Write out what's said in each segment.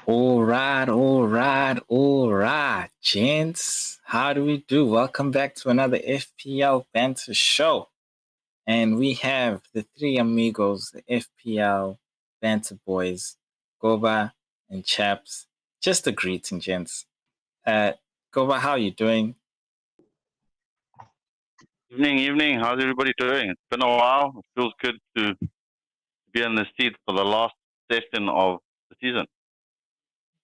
All right, gents. How do we do? Welcome back to another FPL Banter Show. And we have the three amigos, the FPL Banter Boys, Goba and Chaps. Just a greeting, gents. Goba, how are you doing? Evening. How's everybody doing? It's been a while. It feels good to be in the seat for the last session of the season.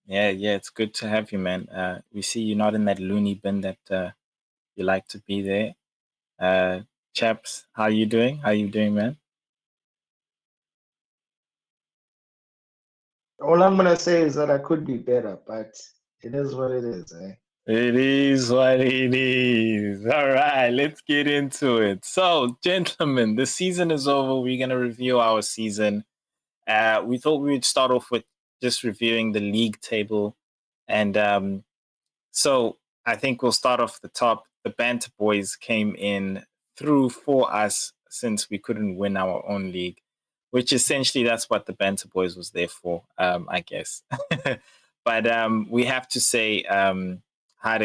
Yeah, it's good to have you, man. We see you're not in that loony bin that you like to be there. Chaps, how you doing? How you doing, man? All I'm gonna say is that I could be better, but it is what it is, eh? It is what it is. All right, let's get into it. So, gentlemen, the season is over. We're going to review our season. We thought we would start off with just reviewing the league table. And so I think we'll start off the top. The Banter Boys came in through for us since we couldn't win our own league, which essentially that's what the Banter Boys was there for, I guess. But we have to say, Hare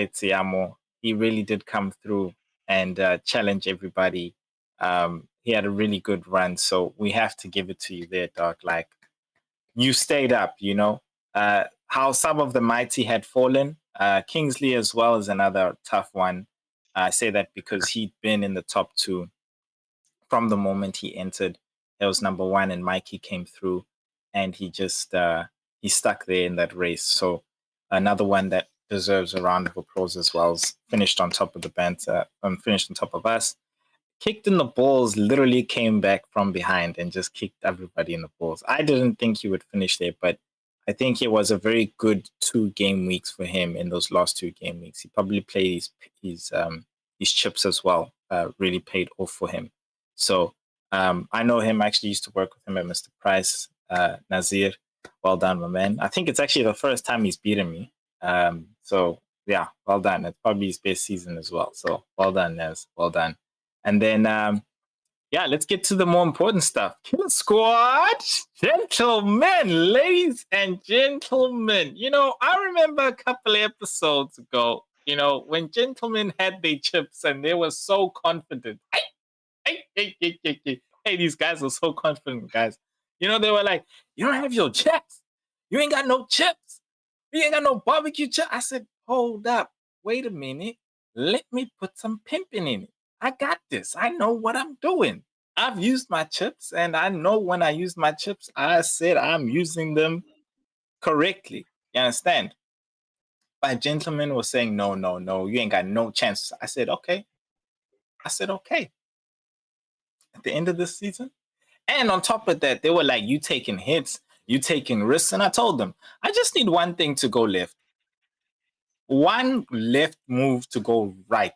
Tiamo, he really did come through and challenge everybody. He had a really good run, so we have to give it to you there, dog. Like, you stayed up, you know. How some of the mighty had fallen. Kingsley as well is another tough one. I say that because he'd been in the top two from the moment he entered. He was number one, and Mikey came through, and he just he stuck there in that race. So another one that deserves a round of applause as well. Finished on top of the banter, finished on top of us. Kicked in the balls, literally came back from behind and just kicked everybody in the balls. I didn't think he would finish there, but I think it was a very good 2 game weeks for him in those last 2 game weeks. He probably played his chips as well. Really paid off for him. So I know him. I actually used to work with him at Mr. Price. Nazir, well done, my man. I think it's actually the first time he's beaten me. So yeah, well done. It's probably his best season as well. So well done, Naz. Well done. And then yeah, let's get to the more important stuff. Killer Squad, gentlemen, ladies and gentlemen. You know, I remember a couple of episodes ago, you know, when gentlemen had their chips and they were so confident. Hey, these guys were so confident, guys. You know, they were like, you don't have your chips. You ain't got no chips. You ain't got no barbecue chips. I said, hold up. Wait a minute. Let me put some pimping in it. I got this. I know what I'm doing. I've used my chips, and I know when I use my chips, I said I'm using them correctly. You understand? My gentleman was saying, no, you ain't got no chance. I said, okay. At the end of this season. And on top of that, they were like, you taking hits, you taking risks. And I told them, I just need one thing to go left. One left move to go right.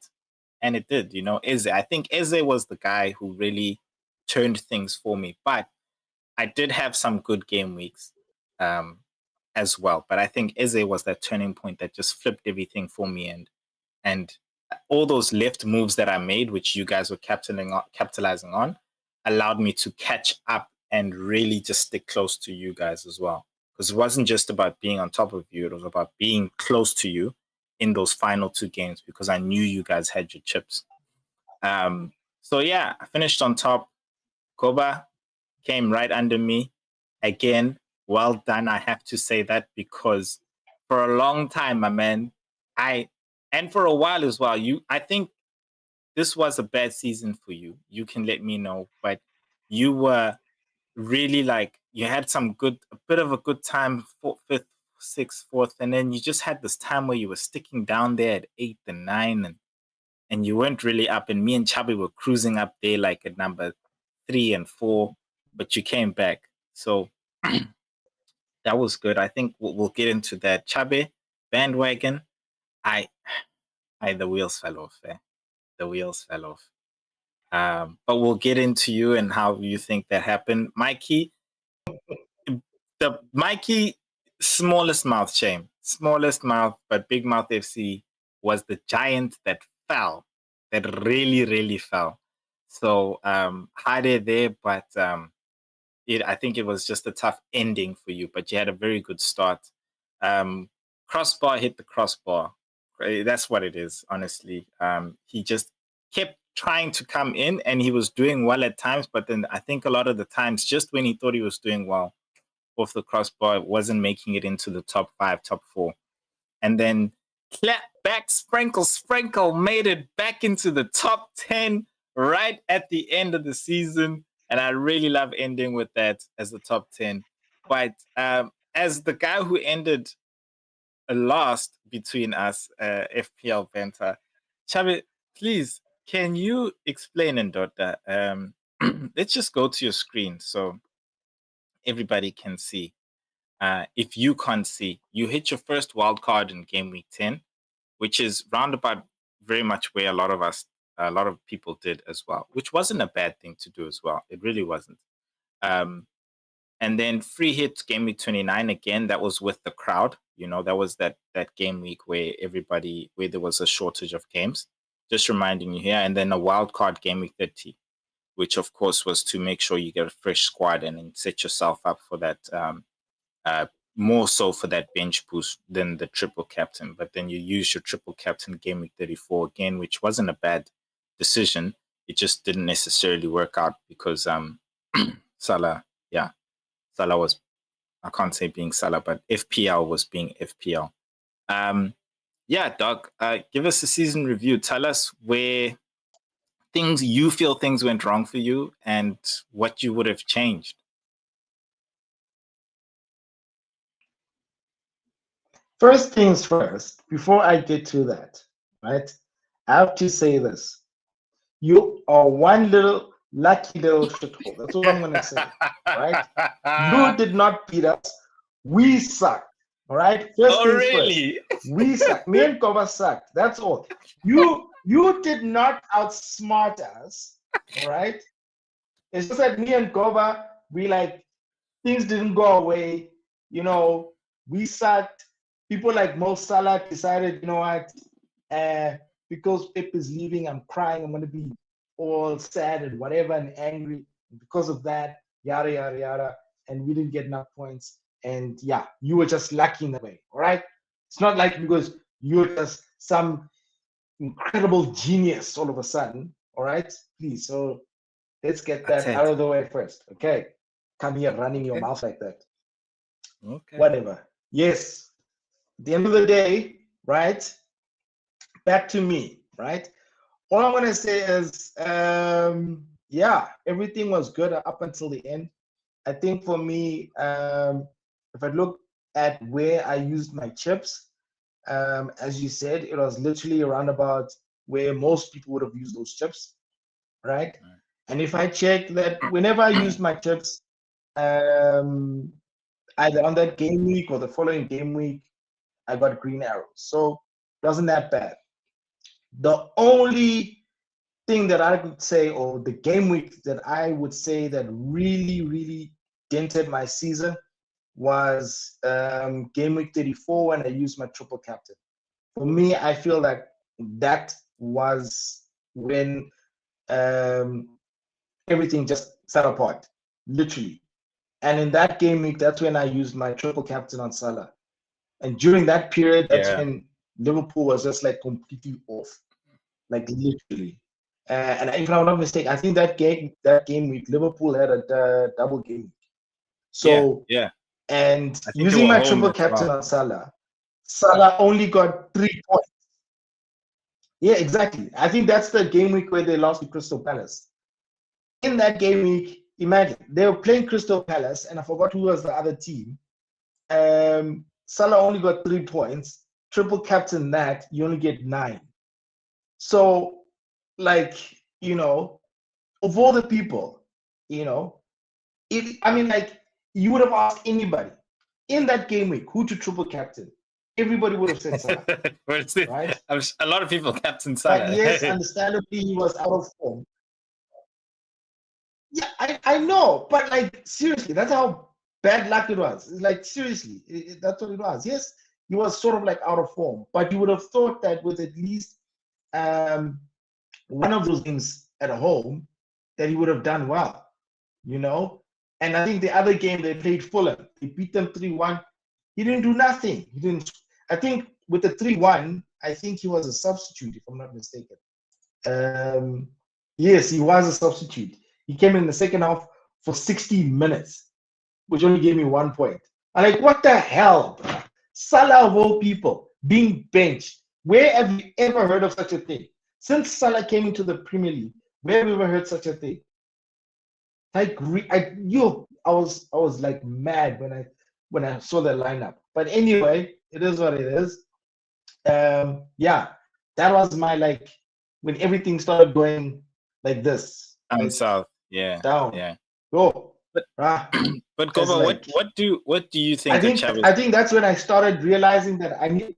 And it did, you know, Eze. I think Eze was the guy who really turned things for me. But I did have some good game weeks as well. But I think Eze was that turning point that just flipped everything for me. And all those left moves that I made, which you guys were capitalizing on, allowed me to catch up and really just stick close to you guys as well. Because it wasn't just about being on top of you, it was about being close to you in those final 2 games because I knew you guys had your chips. So yeah, I finished on top. Koba came right under me. Again, well done. I have to say that because for a long time, my man, and for a while as well, I think this was a bad season for you. You can let me know, but you were really like, you had a bit of a good time, 5th, 6th, 4th, and then you just had this time where you were sticking down there at 8th and 9th, and you weren't really up. And me and Chabi were cruising up there like at number 3 and 4, but you came back. So that was good. I think we'll get into that. Chabi, bandwagon, the wheels fell off there. The wheels fell off. But we'll get into you and how you think that happened. Mikey, smallest mouth shame. Smallest mouth, but Big Mouth FC was the giant that fell, that really, really fell. So harder there, but I think it was just a tough ending for you, but you had a very good start. Crossbar hit the crossbar. That's what it is, honestly. He just kept trying to come in, and he was doing well at times, but then I think a lot of the times, just when he thought he was doing well off the crossbar, it wasn't making it into the top 5, top 4. And then clap back, sprinkle, made it back into the top 10 right at the end of the season. And I really love ending with that as the top 10. But as the guy who ended last between us, FPL Venta, Chabi, please, can you explain, Ndota? Let's just go to your screen so everybody can see. If you can't see, you hit your first wild card in game week 10, which is roundabout very much where a lot of people did as well, which wasn't a bad thing to do as well. It really wasn't. And then free hit game week 29 again. That was with the crowd. That was that game week where there was a shortage of games. Just reminding you here. And then a wild card game week 30, which of course was to make sure you get a fresh squad and then set yourself up for that. More so for that bench boost than the triple captain. But then you use your triple captain game week 34 again, which wasn't a bad decision. It just didn't necessarily work out because Salah was, I can't say being Salah, but FPL was being FPL. Doug, give us a season review. Tell us where you feel things went wrong for you and what you would have changed. First things first, before I get to that, right, I have to say this. You are one lucky little shithole. That's what I'm going to say, right? You did not beat us. We sucked, all right? First things really? First. We sucked. Me and Koba sucked. That's all. You did not outsmart us, all right? It's just that me and Koba, things didn't go away. We sucked. People like Mo Salah decided, because Pep is leaving, I'm crying. I'm going to be all sad and whatever and angry. And because of that, yada, yada, yada. And we didn't get enough points. And yeah, you were just lucky in that way. All right. It's not like because you're just some incredible genius all of a sudden. All right. Please. So let's get that out of the way first. Okay. Come here running your mouth like that. Okay. Whatever. Yes. At the end of the day, right? Back to me, right? All I'm going to say is, everything was good up until the end. I think for me, if I look at where I used my chips, as you said, it was literally around about where most people would have used those chips, right? And if I check that whenever I used my chips, either on that game week or the following game week, I got green arrows. So it wasn't that bad. The only thing that I could say, or the game week that I would say that really, really dented my season was game week 34 when I used my triple captain. For me, I feel like that was when everything just fell apart, literally. And in that game week, that's when I used my triple captain on Salah. And during that period, that's when Liverpool was just completely off, literally. And if I'm not mistaken, I think that game week, Liverpool had a double game. So and using my triple captain on Salah only got 3 points. Yeah, exactly. I think that's the game week where they lost to Crystal Palace. In that game week, imagine they were playing Crystal Palace, and I forgot who was the other team. Salah only got 3 points. Triple captain that, you only get 9. So, of all the people, you would have asked anybody in that game week who to triple captain. Everybody would have said Salah. Right? A lot of people captain Salah. But yes, understandably, he was out of form. Yeah, I know, but seriously, that's how bad luck it was. Seriously, that's what it was. Yes, he was sort of out of form, but you would have thought that with at least one of those games at home, that he would have done well, And I think the other game they played Fulham, they beat them 3-1. He didn't do nothing. He didn't. I think with the 3-1, I think he was a substitute, if I'm not mistaken. Yes, he was a substitute. He came in the second half for 60 minutes, which only gave me 1 point. I'm like, what the hell, bro? Salah of all people being benched. Where have you ever heard of such a thing? Since Salah came into the Premier League, where have you ever heard such a thing? Like, I was like mad when I saw the lineup. But anyway, it is what it is. Yeah, that was my like when everything started going like this. Down like, south. Yeah. Down. Yeah. Go. But It's Goba, like- what do you think? I think that's when I started realizing that I need.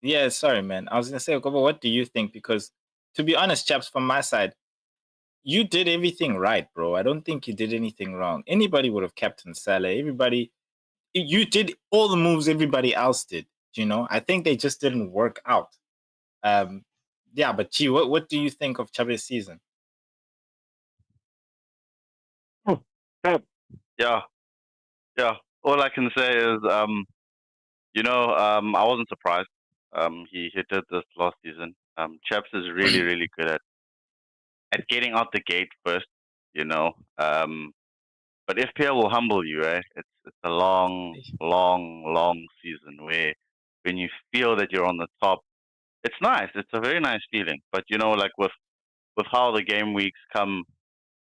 Yeah, sorry, man. I was gonna say, Goba, what do you think? Because to be honest, chaps, from my side, you did everything right, bro. I don't think you did anything wrong. Anybody would have captained Salah. You did all the moves everybody else did. You know, I think they just didn't work out. Yeah, but gee, what do you think of Chabe's season? Yeah. All I can say is, I wasn't surprised. He did this last season. Chaps is really, really good at getting out the gate first. But FPL will humble you, eh? It's a long season where when you feel that you're on the top, it's nice. It's a very nice feeling. But like with how the game weeks come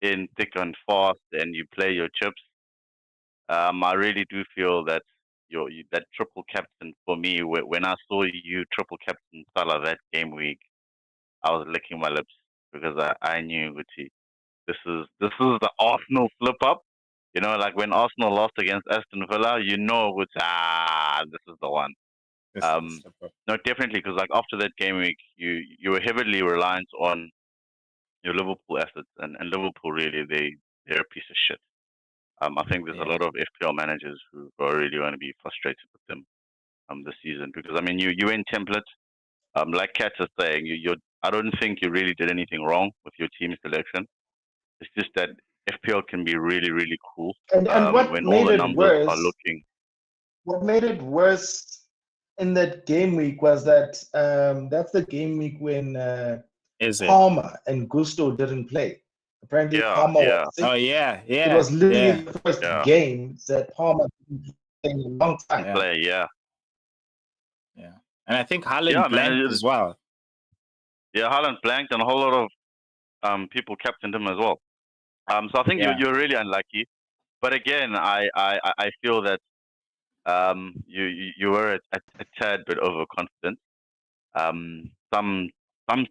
in thick and fast, and you play your chips, I really do feel that that triple captain for me. When I saw you triple captain Salah that game week, I was licking my lips because I knew this is the Arsenal slip up. Like when Arsenal lost against Aston Villa, this is the one. No, definitely, because like after that game week, you were heavily reliant on your Liverpool assets, and Liverpool really they're a piece of shit. I think there's a lot of FPL managers who are really going to be frustrated with them this season, because I mean you in template, like Kat is saying, I don't think you really did anything wrong with your team selection. It's just that FPL can be really, really cool. And what when made all the it numbers worse? are looking. What made it worse in that game week was that that's the game week when Palmer and Gusto didn't play. Apparently, Palmer was sick. Oh yeah. It was literally the first game that Palmer didn't play in a long time. Yeah. And I think Haaland blanked as well. Yeah, Haaland blanked, and a whole lot of people captained him as well. So I think you're really unlucky. But again, I feel that you were a tad bit overconfident. Some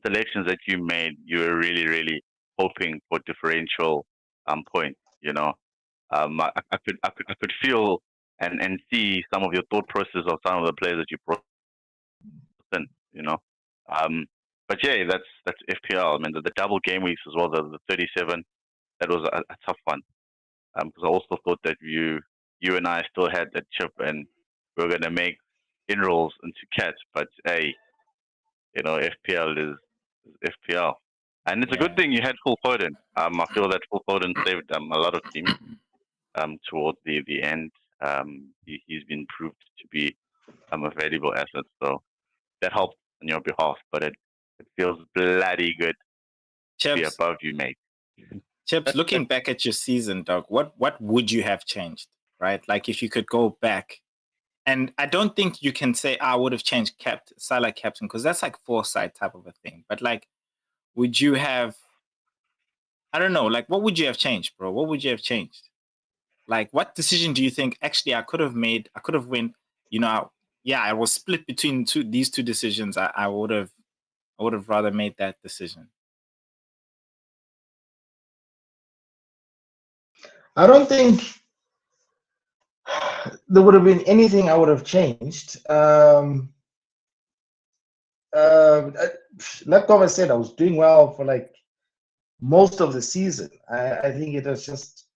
selections that you made, you were really, really hoping for differential points. I could feel and see some of your thought process of some of the players that you brought in. But yeah, that's FPL. I mean, the double game weeks as well, the 37. That was a tough one. Because I also thought that you and I still had that chip, and we were going to make inroads into Cat. But hey, FPL is FPL, and it's a good thing you had Phil Foden. I feel that Phil Foden saved a lot of teams towards the end. He's been proved to be a valuable asset, so that helped on your behalf. But it feels bloody good to be above you, mate. Chips, looking back at your season, dog, what would you have changed, right? Like if you could go back, and I don't think you can say I would have changed Salah captain, because that's like foresight type of a thing. But like, would you have? I don't know. Like, what would you have changed, bro? What would you have changed? Like, what decision do you think actually I could have made? I could have went. I was split between these two decisions. I would have rather made that decision. I don't think there would have been anything I would have changed. Like Thomas said, I was doing well for like most of the season. I think it was just,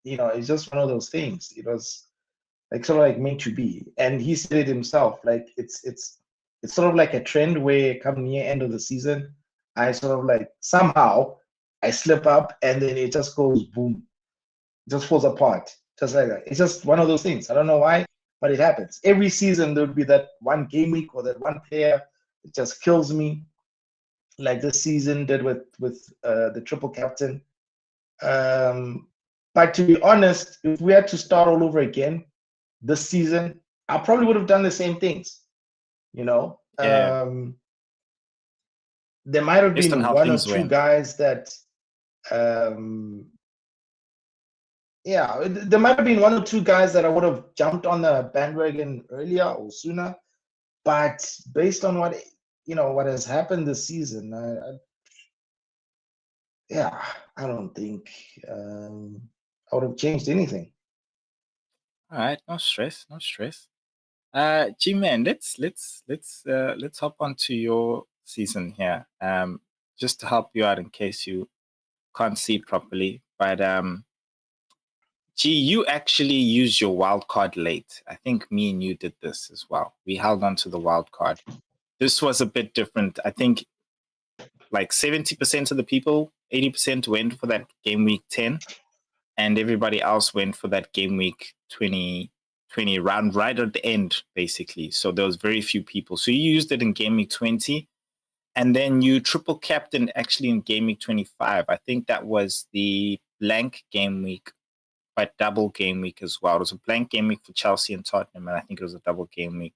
it's just one of those things. It was like sort of like meant to be, and he said it himself. Like it's sort of like a trend where come near end of the season, I sort of like somehow I slip up, and then it just goes boom. Just falls apart. Just like that. It's just one of those things. I don't know why, but it happens. Every season there would be that one game week or that one player that just kills me, like this season did with the triple captain. But to be honest, if we had to start all over again this season, I probably would have done the same things. You know, Yeah. there might have Based on been how one or things two went. guys that, yeah, there might have been one or two guys that I would have jumped on the bandwagon earlier or sooner. But based on what what has happened this season, I don't think I would have changed anything. All right, no stress, no stress. G-Man, let's hop onto your season here. Just to help you out in case you can't see properly. But G, you actually used your wild card late. I think me and you did this as well. We held on to the wild card. This was a bit different. I think like 70% of the people, 80% went for that game week 10, and everybody else went for that game week 20 round right at the end, basically. So there was very few people. So you used it in game week 20, and then you triple captain actually in game week 25. I think that was the blank game week, but double game week as well. It was a blank game week for Chelsea and Tottenham, and I think it was a double game week.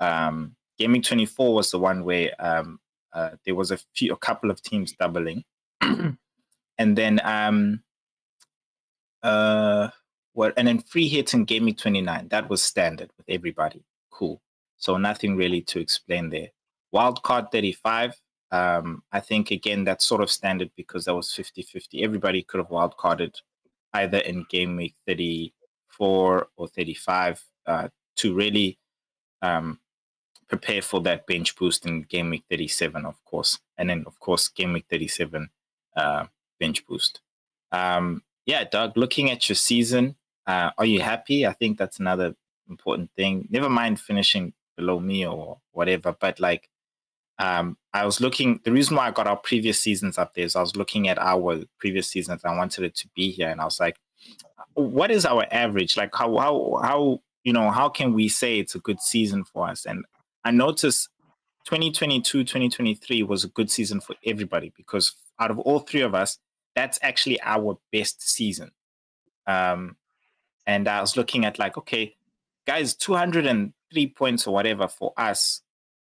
Game week 24 was the one where there was a couple of teams doubling. And then and then free hits in game week 29. That was standard with everybody. Cool. So nothing really to explain there. Wildcard 35. I think again that's sort of standard because that was 50-50. Everybody could have wildcarded either in game week 34 or 35 to really prepare for that bench boost in game week 37, of course. And then, of course, game week 37 bench boost. Yeah, Doug, looking at your season, are you happy? I think that's another important thing. Never mind finishing below me or whatever, but like, I was looking, the reason why I got our previous seasons up there is I was looking at our previous seasons. I wanted it to be here, and I was like, what is our average? Like, how can we say it's a good season for us? And I noticed 2022, 2023 was a good season for everybody because out of all three of us, that's actually our best season. And I was looking at like, okay, guys, 203 points or whatever for us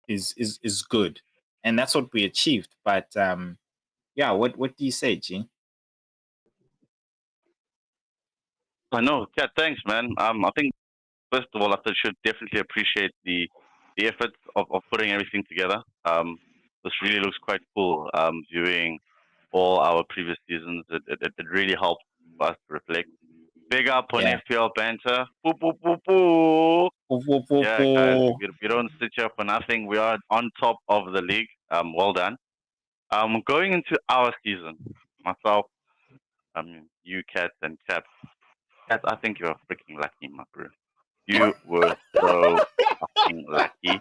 is good. And that's what we achieved. But yeah, what do you say, G? I know. Yeah, thanks, man. I think first of all, I should definitely appreciate the effort of putting everything together. This really looks quite cool. Viewing all our previous seasons, it really helps us to reflect. Big up on FPL banter. Boo, boo, boo, boo. Yeah, guys, we don't sit here for nothing. We are on top of the league. Well done. Going into our season, myself, you, Cats, and Caps. Cats, I think you're freaking lucky, my bro. You were so fucking lucky.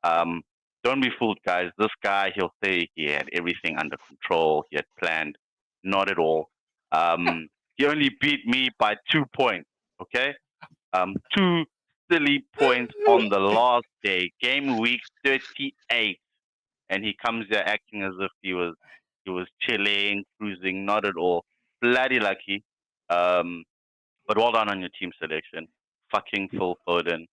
Don't be fooled, guys. This guy, he'll say he had everything under control. He had planned. Not at all. He only beat me by 2 points. Okay, 2 silly points on the last day, game week 38, and he comes here acting as if he was chilling, cruising. Not at all. Bloody lucky. But well done on your team selection. Fucking Phil Foden.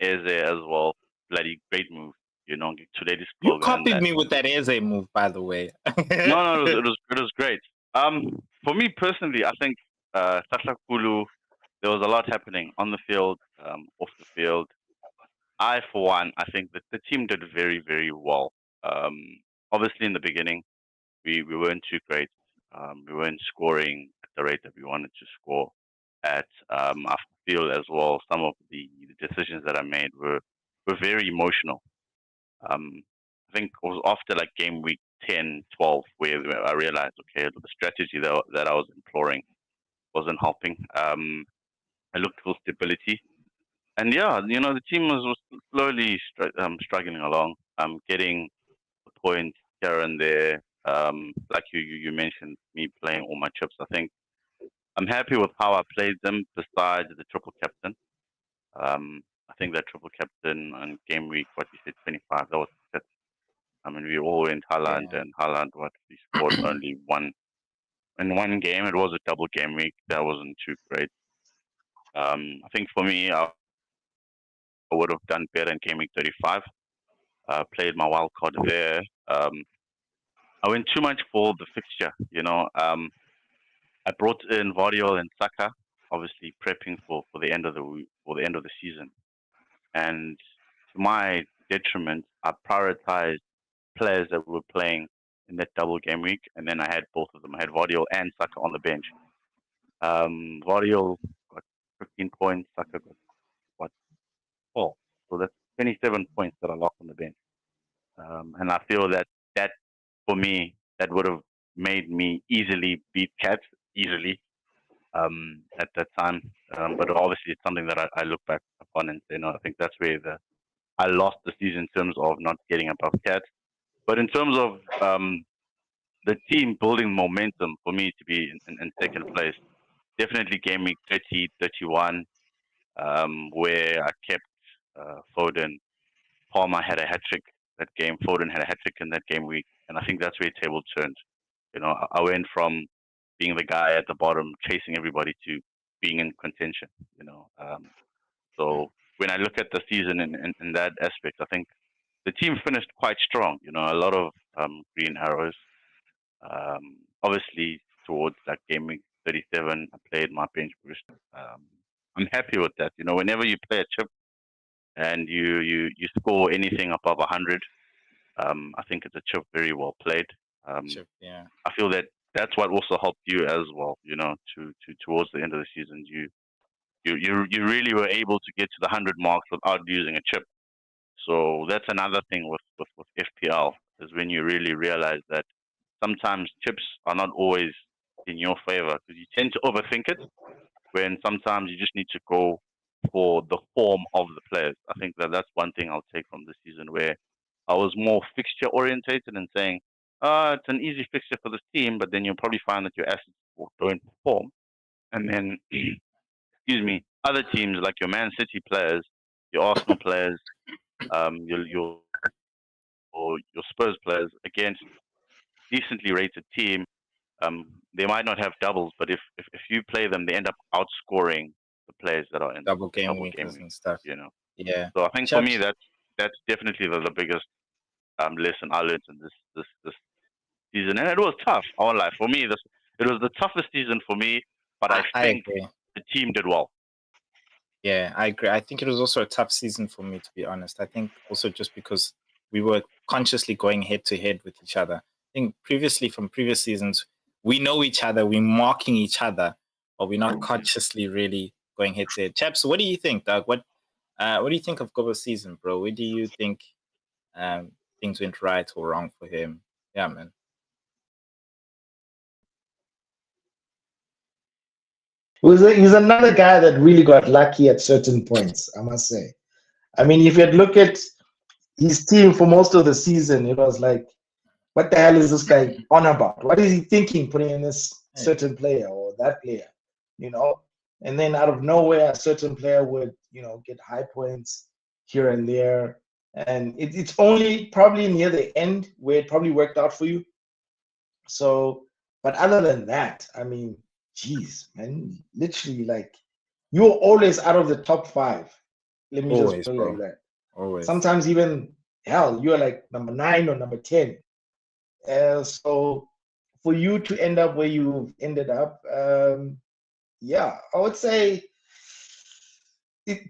Eze as well. Bloody great move. You know, today this You slogan. copied me with that Eze move, by the way. No, it was great. For me personally, I think Kulu, there was a lot happening on the field, off the field. I, for one, I think that the team did very, very well. Obviously, in the beginning, we weren't too great. We weren't scoring at the rate that we wanted to score at. I feel as well some of the decisions that I made were very emotional. I think it was after like game week 10, 12, where I realized, okay, the strategy that I was employing wasn't helping. I looked for stability. And yeah, the team was slowly struggling along, getting a point here and there. Like you mentioned, me playing all my chips. I think I'm happy with how I played them. Besides the triple captain, I think that triple captain on game week, what you said, 25. That was that. I mean, we all went Haaland, Yeah. and Haaland, what he scored only one in one game. It was a double game week. That wasn't too great. I think for me, I would have done better in game week 35. Played my wild card there. I went too much for the fixture. I brought in Vardiol and Saka, obviously prepping for the end of the season. And to my detriment, I prioritized players that were playing in that double game week, and then I had both of them. I had Vardiol and Saka on the bench. Vardiol got 15 points, Saka got what 4. So that's 27 points that I lost on the bench. And I feel that for me, that would have made me easily beat Cats easily at that time. But obviously, it's something that I look back upon and say, no, I think that's where I lost the season in terms of not getting above Cats. But in terms of the team building momentum for me to be in second place, definitely game week 30, 31, where I kept Foden. Palmer had a hat trick that game. Foden had a hat trick in that game week, and I think that's where table turned. I went from being the guy at the bottom chasing everybody to being in contention. So when I look at the season in that aspect, I think the team finished quite strong. A lot of green arrows. Obviously, towards that game week 37, I played my bench boost. I'm happy with that. Whenever you play a chip and you score anything above 100, I think it's a chip very well played. Chip, yeah. I feel that that's what also helped you as well. To towards the end of the season, you really were able to get to the 100 marks without using a chip. So that's another thing with FPL, is when you really realize that sometimes chips are not always in your favor, because you tend to overthink it, when sometimes you just need to go for the form of the players. I think that's one thing I'll take from this season, where I was more fixture orientated and saying, it's an easy fixture for this team, but then you'll probably find that your assets don't perform. And then, excuse me, other teams like your Man City players, your Arsenal players, your Spurs players against decently rated team, they might not have doubles, but if you play them, they end up outscoring the players that are in Double game double week game week. and stuff. Yeah. So I think for me that's definitely the biggest lesson I learned in this season, and it was tough. I won't lie. For me, it was the toughest season for me, but I think agree. the team did well. Yeah, I agree. I think it was also a tough season for me, to be honest. I think also just because we were consciously going head to head with each other. I think previously, from previous seasons, we know each other, we're marking each other, but we're not consciously really going head to head. Chaps, what do you think, Doug? What do you think of Gobo's season, bro? Where do you think things went right or wrong for him? Yeah, man. He's another guy that really got lucky at certain points, I must say. I mean, if you look at his team for most of the season, it was like, what the hell is this guy on about? What is he thinking putting in this certain player or that player? And then out of nowhere, a certain player would, get high points here and there. And it's only probably near the end where it probably worked out for you. So, but other than that, I mean, geez, man, literally, like, you're always out of the top 5. Let me Always, just put it bro. like that. Always. Sometimes even, hell, you're like number 9 or number 10. So for you to end up where you've ended up, yeah, I would say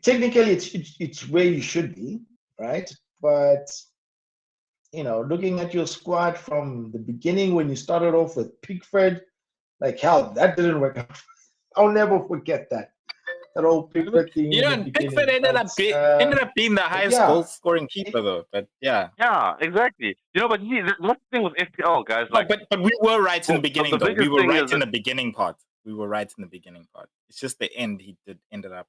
technically it's where you should be, right? But looking at your squad from the beginning when you started off with Pickford, like, hell, that didn't work out. I'll never forget that old Pickford thing. Pickford ended up being the highest goal scoring keeper, though. But yeah, exactly. But that's the thing with FPL, guys. No, but we were right in the beginning, though. We were right in the beginning part. It's just the end ended up.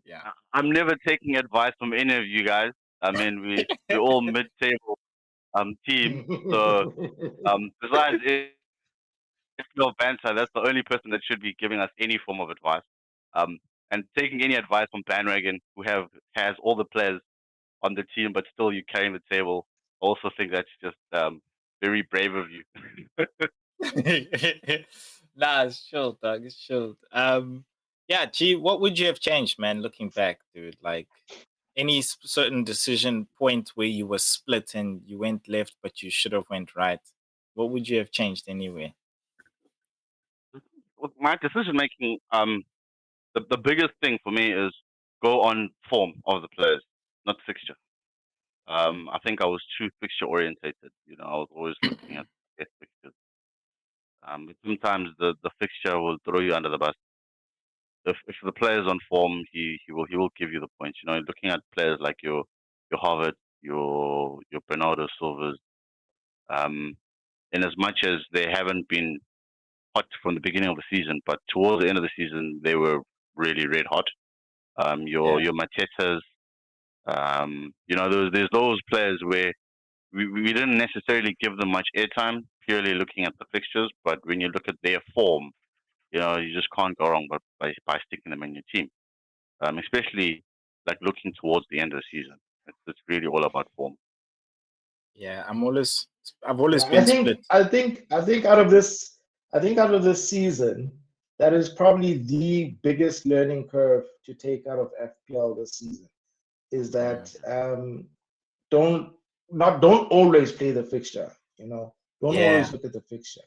Yeah. I'm never taking advice from any of you guys. I mean, we're all mid-table team. So besides FPL banter, that's the only person that should be giving us any form of advice. And taking any advice from Bandwagon, who has all the players on the team, but still you carrying the table. Also think that's just very brave of you. Nah, it's chill, dog. It's chill. Yeah, G, what would you have changed, man? Looking back, dude, like any certain decision point where you were split and you went left, but you should have went right. What would you have changed anyway? With my decision making, the biggest thing for me is go on form of the players, not fixture. I think I was too fixture orientated. You know, I was always looking at fixtures. Sometimes the fixture will throw you under the bus. If the player's on form, he will give you the points. You know, looking at players like your Harvard, your Bernardo Silvers, in as much as they haven't been hot from the beginning of the season, but towards the end of the season they were really red hot. Your Matetas, you know, there's those players where we didn't necessarily give them much airtime, purely looking at the fixtures, but when you look at their form, you know, you just can't go wrong by sticking them in your team. Especially like looking towards the end of the season. It's really all about form. Yeah, I've always Yeah, been split. I think out of this season, that is probably the biggest learning curve to take out of FPL this season. Is that don't always play the fixture. You know, don't always look at the fixture.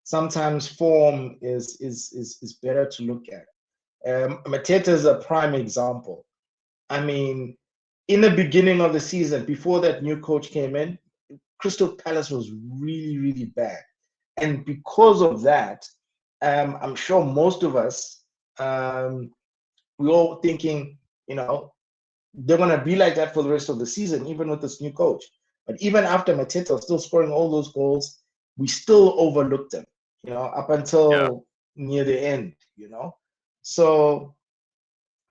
Sometimes form is better to look at. Mateta is a prime example. I mean, in the beginning of the season, before that new coach came in, Crystal Palace was really, really bad. And because of that, I'm sure most of us, we're all thinking, you know, they're going to be like that for the rest of the season, even with this new coach. But even after Mateta still scoring all those goals, we still overlooked them, you know, up until near the end, you know. So,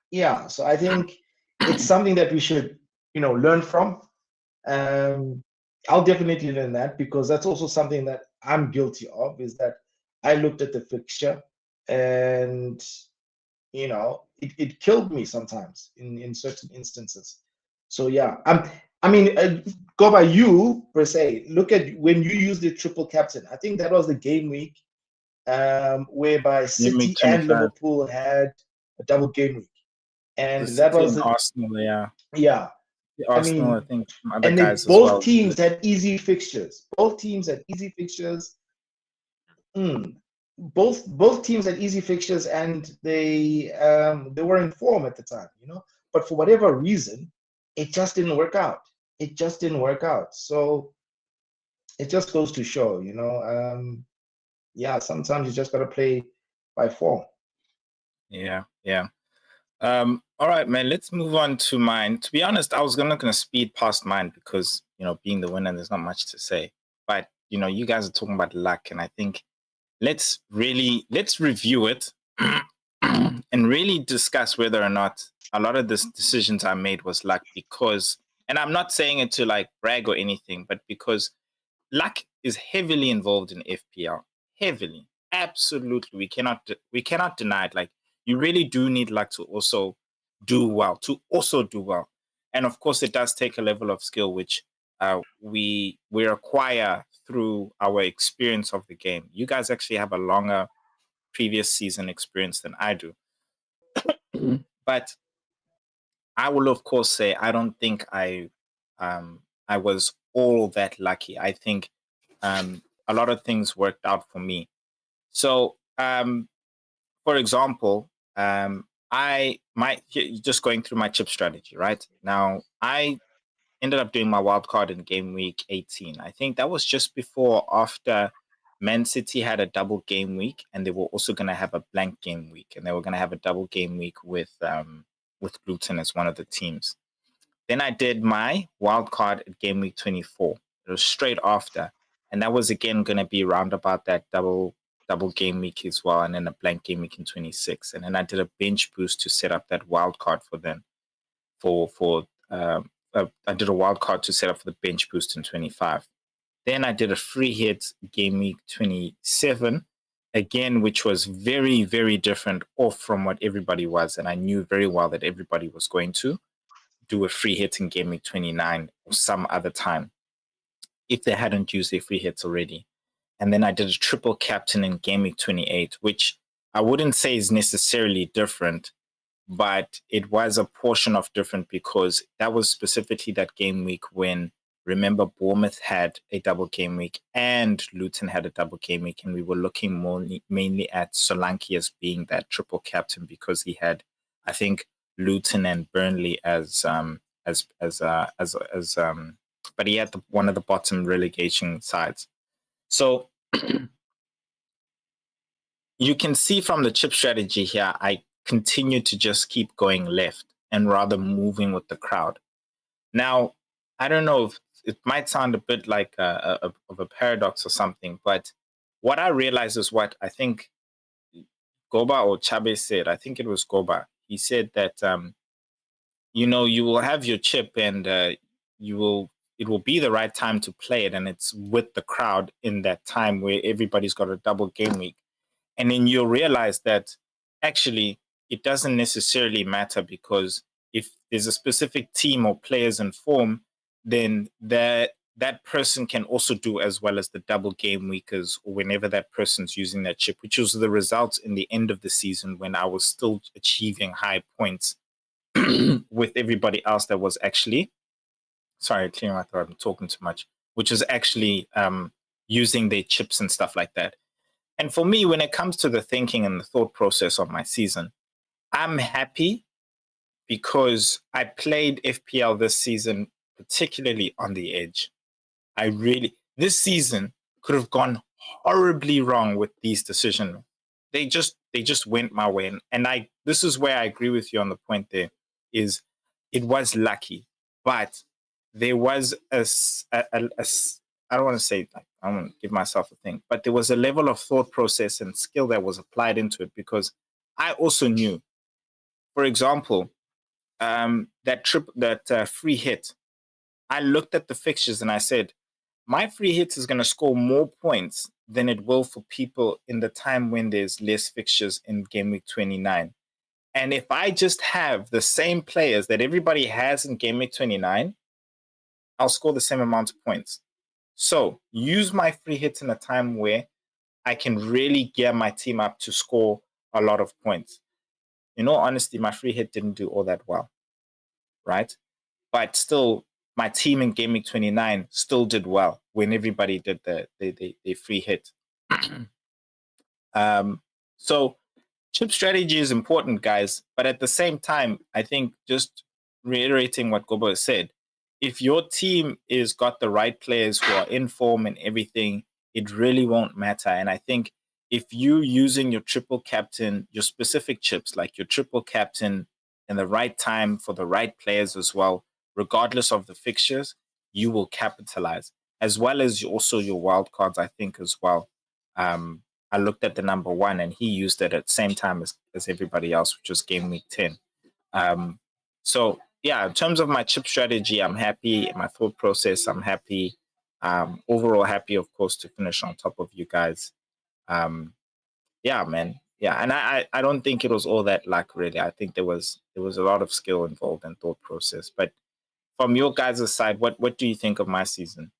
yeah, so I think it's something that we should, you know, learn from. I'll definitely learn that, because that's also something that I'm guilty of, is that I looked at the fixture and, you know, it killed me sometimes in certain instances. So yeah, go by you per se. Look at when you used the triple captain. I think that was the game week whereby City and Liverpool had a double game week, and that was Arsenal. Yeah. Arsenal, I think other and guys both as well. teams had easy fixtures. Both teams had easy fixtures. Both teams had easy fixtures, and they were in form at the time, you know. But for whatever reason, it just didn't work out. It just didn't work out. So it just goes to show, you know. Yeah, sometimes you just gotta play by form. Yeah. All right, man. Let's move on to mine. To be honest, I was not gonna speed past mine because, you know, being the winner, there's not much to say. But, you know, you guys are talking about luck, and I think let's review it and really discuss whether or not a lot of the decisions I made was luck, because, and I'm not saying it to like brag or anything, but because luck is heavily involved in FPL. Heavily. Absolutely. We cannot deny it. Like, you really do need luck to also do well, And of course, it does take a level of skill, which we acquire through our experience of the game. You guys actually have a longer previous season experience than I do. But I will, of course, say I don't think I was all that lucky. I think a lot of things worked out for me. So, for example, just going through my chip strategy, right? Now, I ended up doing my wild card in game week 18. I think that was just before, after Man City had a double game week, and they were also going to have a blank game week, and they were going to have a double game week with Luton as one of the teams. Then I did my wild card at game week 24. It was straight after, and that was again going to be around about that double game week as well, and then a blank game week in 26. And then I did a bench boost to set up that wild card for them. I did a wild card to set up for the bench boost in 25. Then I did a free hit game week 27, again, which was very, very different off from what everybody was. And I knew very well that everybody was going to do a free hit in Game Week 29 or some other time if they hadn't used their free hits already. And then I did a triple captain in Game Week 28, which I wouldn't say is necessarily different, but it was a portion of different because that was specifically that game week when, remember, Bournemouth had a double game week and Luton had a double game week, and we were looking mainly at Solanke as being that triple captain because he had, I think, Luton and Burnley but he had one of the bottom relegation sides. So you can see from the chip strategy here, I continue to just keep going left and rather moving with the crowd. Now, I don't know if it might sound a bit like of a paradox or something, but what I realized is what I think Goba or Chabe said. I think it was Goba. He said that, you will have your chip and it will be the right time to play it. And it's with the crowd in that time where everybody's got a double game week. And then you'll realize that actually it doesn't necessarily matter because if there's a specific team or players in form, then that person can also do as well as the double game weekers or whenever that person's using that chip, which was the results in the end of the season when I was still achieving high points with everybody else that was actually, sorry, clearing my throat, I'm talking too much, which is actually using their chips and stuff like that. And for me, when it comes to the thinking and the thought process of my season, I'm happy because I played FPL this season, particularly on the edge. This season could have gone horribly wrong with these decisions. They just went my way. And this is where I agree with you on the point there, is it was lucky, but there was I don't want to say, like, I don't want to give myself a thing, but there was a level of thought process and skill that was applied into it because I also knew, for example, that free hit. I looked at the fixtures and I said, my free hit is going to score more points than it will for people in the time when there's less fixtures in Game Week 29. And if I just have the same players that everybody has in Game Week 29, I'll score the same amount of points. So use my free hits in a time where I can really gear my team up to score a lot of points. In all honesty, my free hit didn't do all that well, right? But still, my team in Game Week 29 still did well when everybody did the free hit. So chip strategy is important, guys. But at the same time, I think just reiterating what Gobo said, if your team is got the right players who are in form and everything, it really won't matter. And I think if you using your triple captain, your specific chips, like your triple captain in the right time for the right players as well, regardless of the fixtures, you will capitalize, as well as also your wild cards, I think, as well. I looked at the number one and he used it at the same time as everybody else, which was Game Week 10. So yeah, in terms of my chip strategy, I'm happy. My thought process, I'm happy. Overall happy, of course, to finish on top of you guys. Yeah, man. Yeah, and I don't think it was all that luck, really. I think there was a lot of skill involved and thought process. But from your guys' side, what do you think of my season?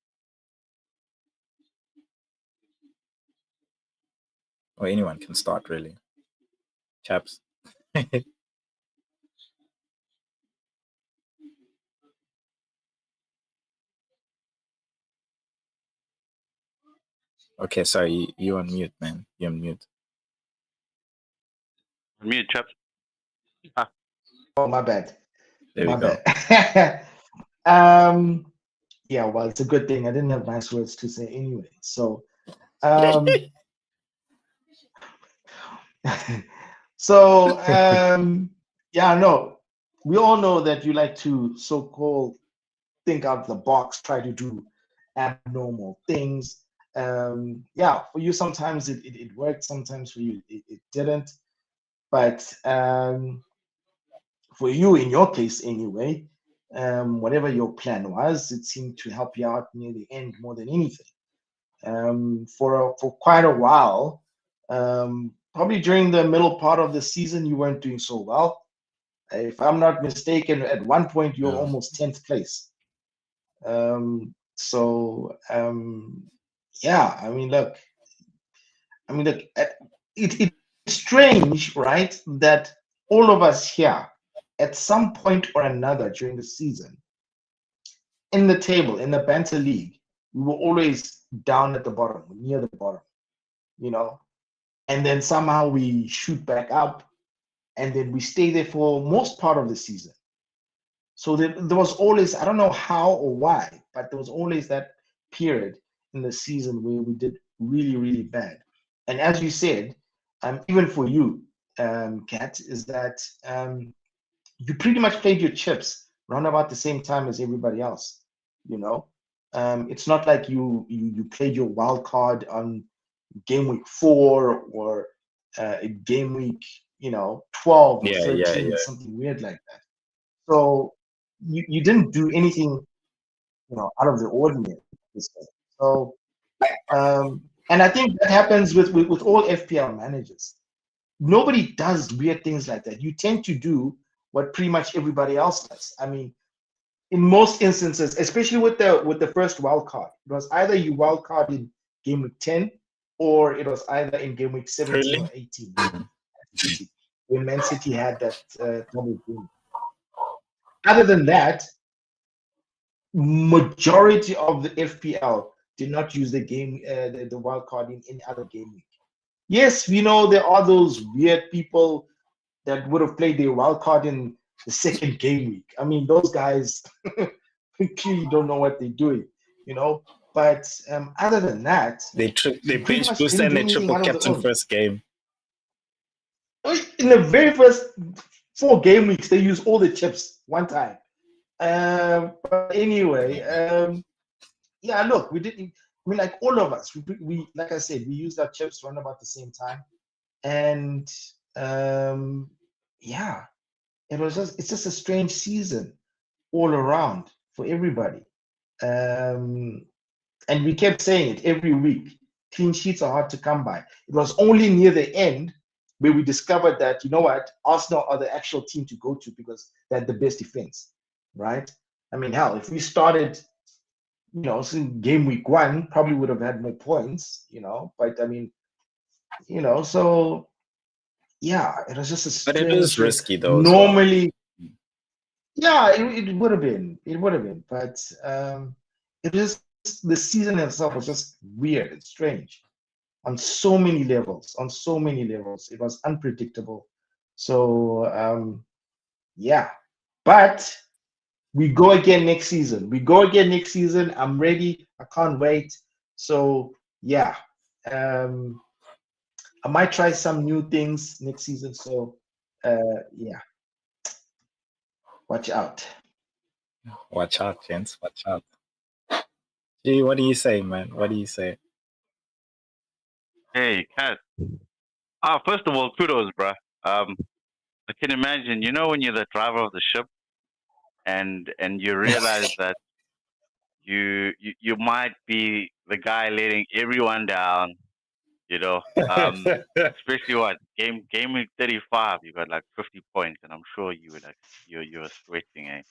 Or anyone can start, really. Chaps. Okay, sorry, you on mute, man. You're on mute. Mute, chaps. Oh, my bad. There we go. Bad. Yeah, well, it's a good thing I didn't have nice words to say anyway. So, yeah, no, we all know that you like to so-called think out of the box, try to do abnormal things. Yeah, for you sometimes it worked, sometimes for you it didn't. But for you, in your case anyway, whatever your plan was, it seemed to help you out near the end more than anything. For quite a while, Probably during the middle part of the season, you weren't doing so well. If I'm not mistaken, at one point you're almost 10th place. Yeah, I mean, look, it's strange, right, that all of us here, at some point or another during the season, in the table, in the banter league, we were always down at the bottom, near the bottom, you know, and then somehow we shoot back up, and then we stay there for most part of the season. So there was always, I don't know how or why, but there was always that period in the season where we did really, really bad. And as you said, even for you, Kat, is that you pretty much played your chips around about the same time as everybody else. You know, it's not like you played your wild card on game week 4 or game week 12 or 13, something weird like that. So you didn't do anything out of the ordinary. So and I think that happens with all FPL managers. Nobody does weird things like that. You tend to do what pretty much everybody else does. I mean, in most instances, especially with the first wild card, it was either you wild card in game week 10 or it was either in game week 17 or 18 when Man City had that double game. Other than that, majority of the FPL did not use the game, the wild card in any other game week. Yes, we know there are those weird people that would have played their wild card in the second game week. I mean, those guys clearly don't know what they're doing, But other than that, they bench boost and they triple captain first game. In the very first 4 game weeks, they use all the chips one time. But anyway, yeah, look, we didn't. I mean, like all of us, we like I said, we used our chips around about the same time, and yeah, it's just a strange season all around for everybody. And we kept saying it every week. Clean sheets are hard to come by. It was only near the end where we discovered that, you know what, Arsenal are the actual team to go to because they had the best defense, right? I mean, hell, if we started, since game week 1, probably would have had more points, But I mean, so yeah, it was just a strange. But it is risky though. Normally, yeah, it would have been. It would have been, but it was the season itself was just weird and strange on so many levels. It was unpredictable. So yeah, but we go again next season. I'm ready. I can't wait. So yeah, I might try some new things next season. So yeah, watch out. Watch out, gents. Watch out. Gee, what do you say, man? What do you say? Hey, Kat. First of all, kudos, bruh. I can imagine, when you're the driver of the ship and you realize that you might be the guy letting everyone down, especially what game week 35, you got like 50 points, and I'm sure you were like you were sweating, eh?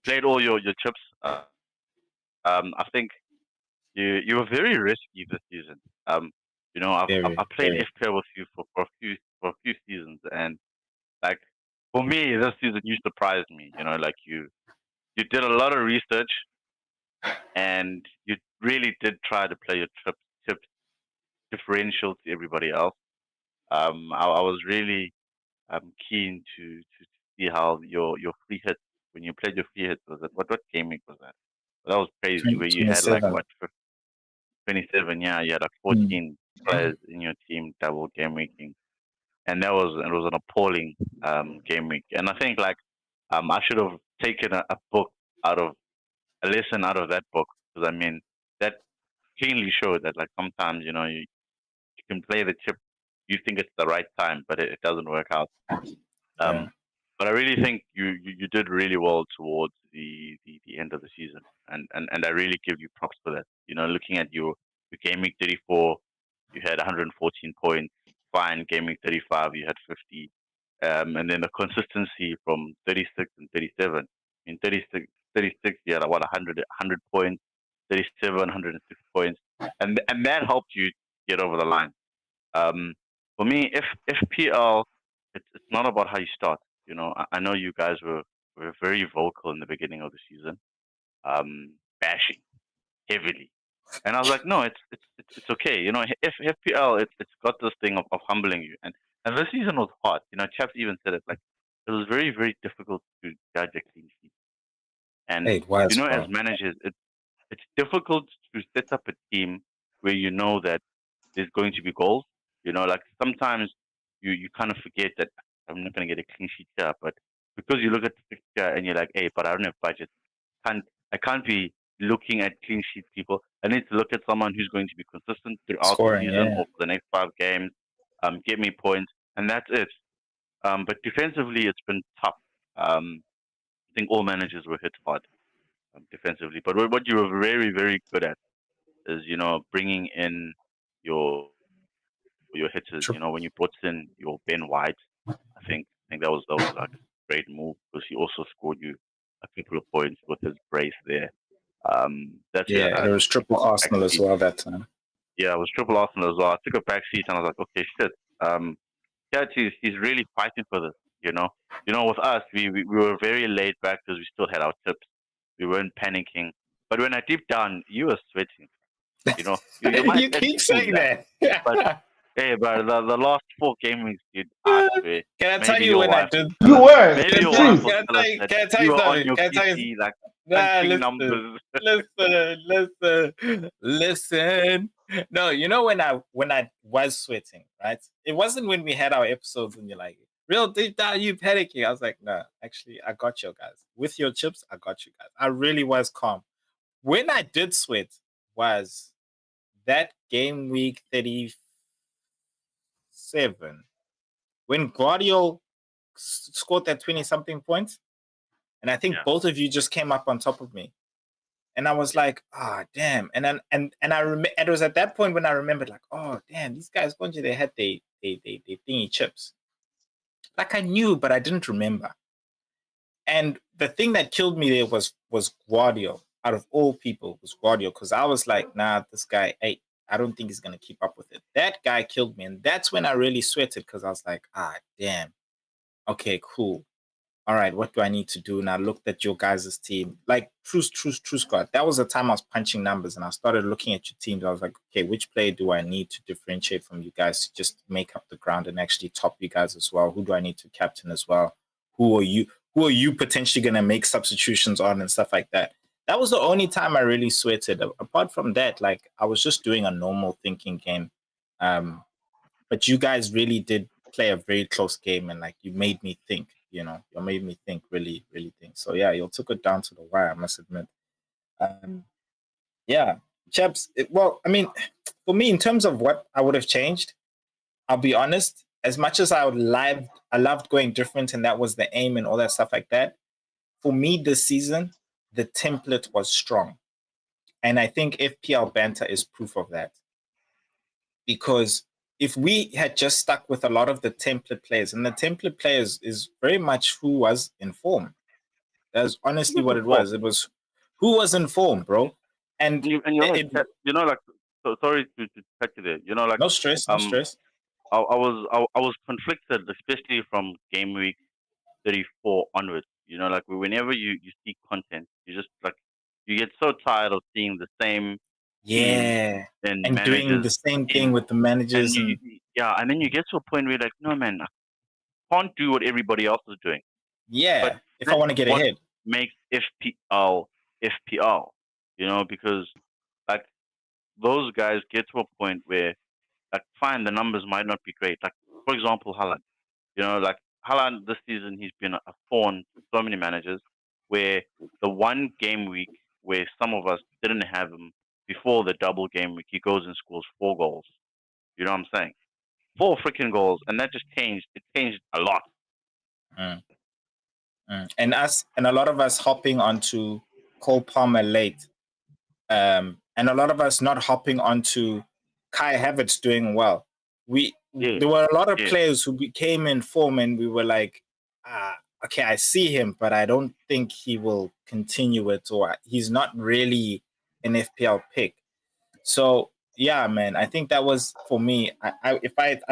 Played all your chips. I think you were very risky this season. I've played FPL with you for a few seasons, and like for me, this season you surprised me. Like you did a lot of research, and you really did try to play your chips differential to everybody else. I was really keen to see how your free hit, when you played your free hit, was it what game week was that? That was crazy. Where you had like what 27, yeah, you had like 14 players in your team double game weeking, and it was an appalling game week. And I think like I should have taken a lesson out of that book, because I mean that clearly showed that like sometimes you can play the chip, you think it's the right time, but it doesn't work out. But I really think you did really well towards the end of the season, and I really give you props for that. Looking at your game week 34, you had 114 points. Fine, Gaming35, you had 50. And then the consistency from 36 and 37. In 36 you had, 100 points, 37, 106 points. And that helped you get over the line. For me, if FPL, it's not about how you start. I know you guys were very vocal in the beginning of the season, bashing heavily, and I was like, no, it's okay. If FPL, it's got this thing of humbling you, and this season was hard. Chaps even said it, like it was very very difficult to judge a clean sheet, and Hey, it was, as bro. managers, it's difficult to set up a team where you know that there's going to be goals. Like sometimes you kind of forget that I'm not going to get a clean sheet here, but because you look at the picture and you're like, hey, but I don't have budget. I can't be looking at clean sheet people. I need to look at someone who's going to be consistent throughout the Scoring, season yeah. or for the next 5 games, get me points, and that's it. But defensively, it's been tough. I think all managers were hit hard defensively. But what you were very, very good at is, bringing in your hitters. True. When you brought in your Ben White, I think that was like a great move because he also scored you a couple of points with his brace there. That's it. Yeah, there was triple Arsenal as well that time. Yeah, it was triple Arsenal as well. I took a back seat and I was like, okay, shit. Yeah, he's really fighting for this. With us, we were very laid back because we still had our tips. We weren't panicking. But when I deep down, you were sweating. You might You keep saying that. But hey, but the last 4 game weeks, dude, I swear. Can I tell Maybe you your when I wife did? You were. Maybe It's your true. wife will tell us that you were on your PC, like punching numbers. Listen. No, when I was sweating, right? It wasn't when we had our episodes and you're like, real deep down, you panicking. I was like, no, actually, I got you guys. With your chips, I got you guys. I really was calm. When I did sweat was that game week 37 when Guardiola scored that 20 something points. And I think both of you just came up on top of me. And I was like, damn. And then and I remember it was at that point when I remembered, like, oh damn, these guys, they had they thingy chips. Like I knew, but I didn't remember. And the thing that killed me there was Guardiola. Out of all people, was Guardiola, because I was like, nah, this guy, hey, I don't think he's gonna keep up with it. That guy killed me, and that's when I really sweated because I was like, damn. Okay, cool. All right, what do I need to do? And I looked at your guys' team, like true squad. That was the time I was punching numbers and I started looking at your teams. I was like, okay, which player do I need to differentiate from you guys to just make up the ground and actually top you guys as well? Who do I need to captain as well? Who are you potentially going to make substitutions on and stuff like that? That was the only time I really sweated. Apart from that, like I was just doing a normal thinking game. But you guys really did play a very close game and like you made me think. You made me think, really, really think. So yeah, you took it down to the wire, I must admit. Yeah, chaps. Well, I mean, for me, in terms of what I would have changed, I'll be honest. As much as I loved going different, and that was the aim and all that stuff like that. For me, this season, the template was strong, and I think FPL Banter is proof of that. Because if we had just stuck with a lot of the template players, and the template players is very much who was in form. That's honestly what it was. It was who was in form, bro. And like, so sorry to cut you there. Like no stress. I was conflicted, especially from game week 34 onwards. Like whenever you see content, you just like you get so tired of seeing the same team and doing the same thing with the managers. And then you get to a point where you're like, no man, I can't do what everybody else is doing. Yeah, but if I want to get ahead, makes FPL, because like those guys get to a point where, like, fine, the numbers might not be great. Like, for example, Haaland. Like Haaland this season, he's been a thorn to so many managers. Where the one game week where some of us didn't have him before the double game week, he goes and scores 4 goals. You know what I'm saying? 4 freaking goals, and that just changed. It changed a lot. And a lot of us hopping onto Cole Palmer late, and a lot of us not hopping onto Kai Havertz doing well. There were a lot of players who came in form, and we were like, okay, I see him, but I don't think he will continue it, or he's not really an FPL pick. So yeah, man, I think that was for me. I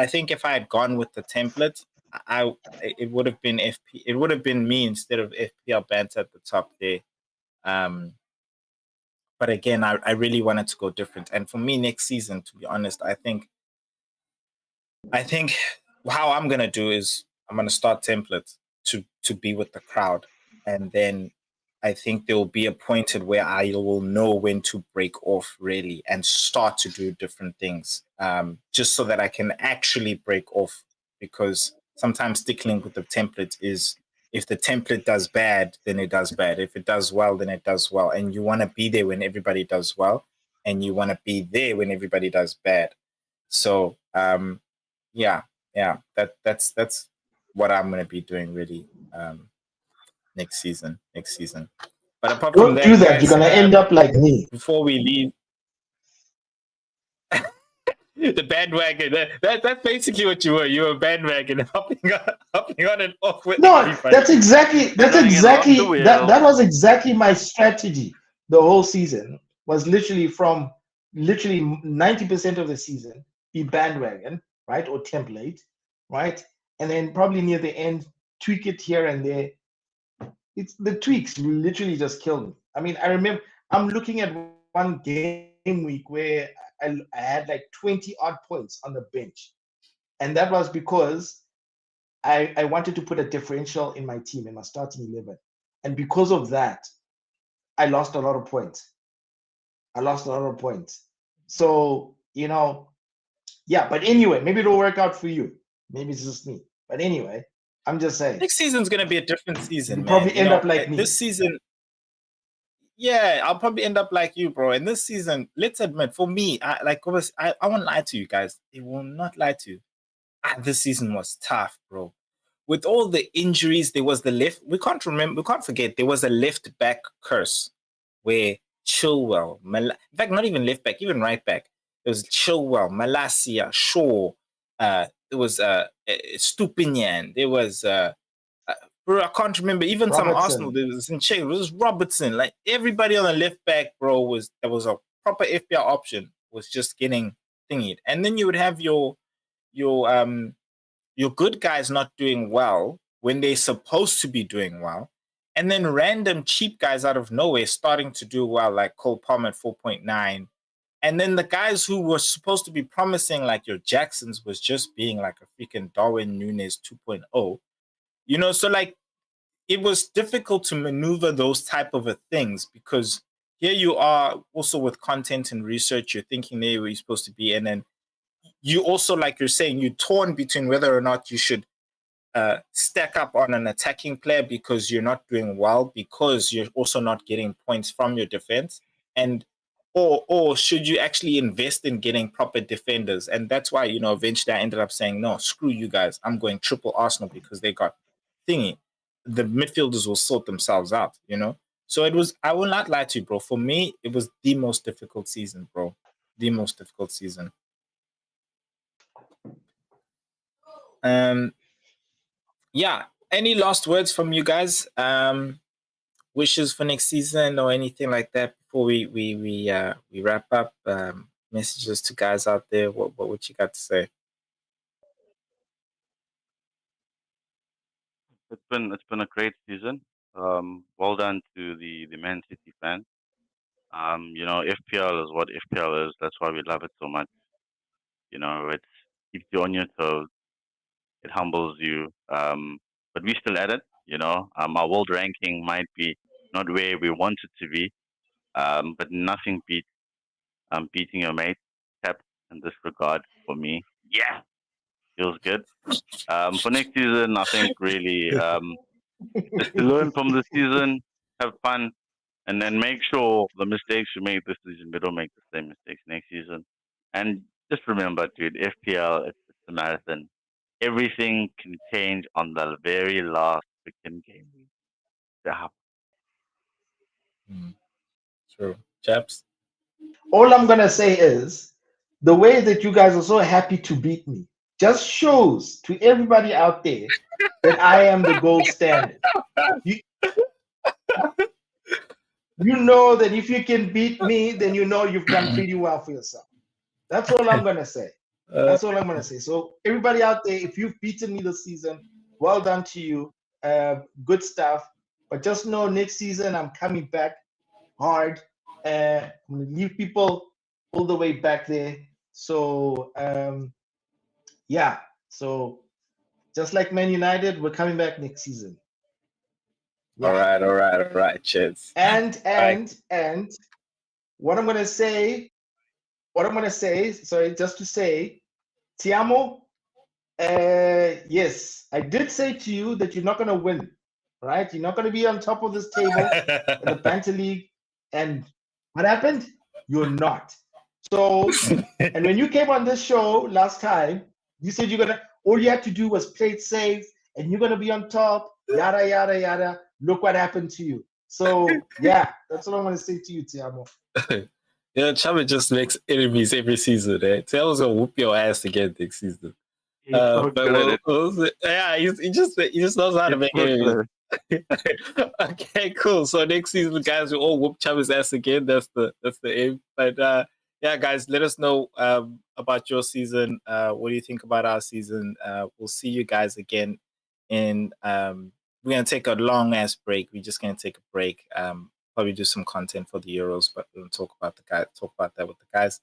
think if I had gone with the template, it would have been It would have been me instead of FPL Banter at the top there. But again, I really wanted to go different. And for me, next season, to be honest, I think how I'm gonna do is I'm gonna start templates to be with the crowd, and then I think there will be a point at where I will know when to break off really and start to do different things, just so that I can actually break off. Because sometimes stickling with the template is, if the template does bad, then it does bad. If it does well, then it does well. And you want to be there when everybody does well, and you want to be there when everybody does bad. So yeah, that's what I'm going to be doing really next season. But apart from that, Don't do that. guys, You're gonna end up like me. Before we leave, the bandwagon. That's basically what you were. You were a bandwagon, hopping on and off with everybody. That was exactly my strategy. The whole season was literally 90% of the season be bandwagon, right, or template, right, and then probably near the end tweak it here and there. It's the tweaks literally just killed me. I mean, I remember I'm looking at one game week where I had like 20 odd points on the bench, and that was because I wanted to put a differential in my team, in my starting 11. And because of that, I lost a lot of points. So, yeah, but anyway, maybe it'll work out for you. Maybe it's just me. But anyway, I'm just saying. Next season's going to be a different season, You'll probably end up like me. This season, yeah, I'll probably end up like you, bro. And this season, let's admit, for me, I won't lie to you guys. It will not lie to you. This season was tough, bro. With all the injuries, there was the left. We can't forget there was a left back curse where Chilwell, in fact, not even left back, even right back. It was Chilwell, Malacia, Shaw. There was Stupinian. There was bro, I can't remember. Even Robertson. Some Arsenal. There was it was Robertson. Like everybody on the left back, bro, that was a proper FPL option. Was just getting thingied, and then you would have your good guys not doing well when they're supposed to be doing well, and then random cheap guys out of nowhere starting to do well, like Cole Palmer at 4.9. And then the guys who were supposed to be promising, like your Jacksons, was just being like a freaking Darwin Núñez 2.0. So like it was difficult to maneuver those type of things, because here you are also with content and research, you're thinking there where you're supposed to be, and then you also, like you're saying, you're torn between whether or not you should stack up on an attacking player because you're not doing well, because you're also not getting points from your defense, and or should you actually invest in getting proper defenders? And that's why, eventually I ended up saying, no, screw you guys, I'm going triple Arsenal because they got thingy. The midfielders will sort themselves out, So it was, I will not lie to you, bro. For me, it was the most difficult season, bro. The most difficult season. Yeah. Any last words from you guys? Wishes for next season or anything like that before we wrap up? Messages to guys out there. What would you got to say? It's been a great season. Well done to the Man City fans. FPL is what FPL is. That's why we love it so much. It keeps you on your toes. It humbles you. But we still at it. Our world ranking might be not where we want it to be. But nothing beats beating your mate. Cap in this regard for me. Yeah, feels good. For next season, I think really just to learn from the season, have fun, and then make sure the mistakes you make this season, we don't make the same mistakes next season. And just remember, dude, FPL, it's a marathon. Everything can change on the very last freaking game. Yeah. True. Chaps? All I'm going to say is the way that you guys are so happy to beat me just shows to everybody out there that I am the gold standard. You know that if you can beat me, then you know you've done pretty well for yourself. That's all I'm going to say. That's all I'm going to say. So everybody out there, if you've beaten me this season, well done to you. Good stuff. But just know next season I'm coming back hard. I'm going to leave people all the way back there. So, yeah. So just like Man United, we're coming back next season. Yeah. All right. Cheers. And what I'm going to say, sorry, just to say, Tiamo, yes, I did say to you that you're not going to win, right? You're not going to be on top of this table in the Banter League. And what happened? You're not. So, and when you came on this show last time, you said all you had to do was play it safe and you're going to be on top, yada, yada, yada. Look what happened to you. So, yeah, that's what I want to say to you, Tiamo. Yeah, Chama just makes enemies every season. Tiamo's going to whoop your ass again next season. He just knows how to make enemies. Okay, cool. So next season, guys, we all whoop Chama's ass again. That's the aim. But yeah, guys, let us know about your season. What do you think about our season? We'll see you guys again. And we're gonna take a long ass break. We're just gonna take a break. Probably do some content for the Euros, but we'll talk about that with the guys.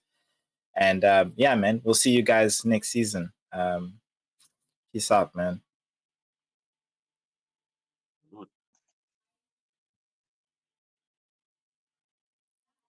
And yeah, man, we'll see you guys next season. Peace out, man.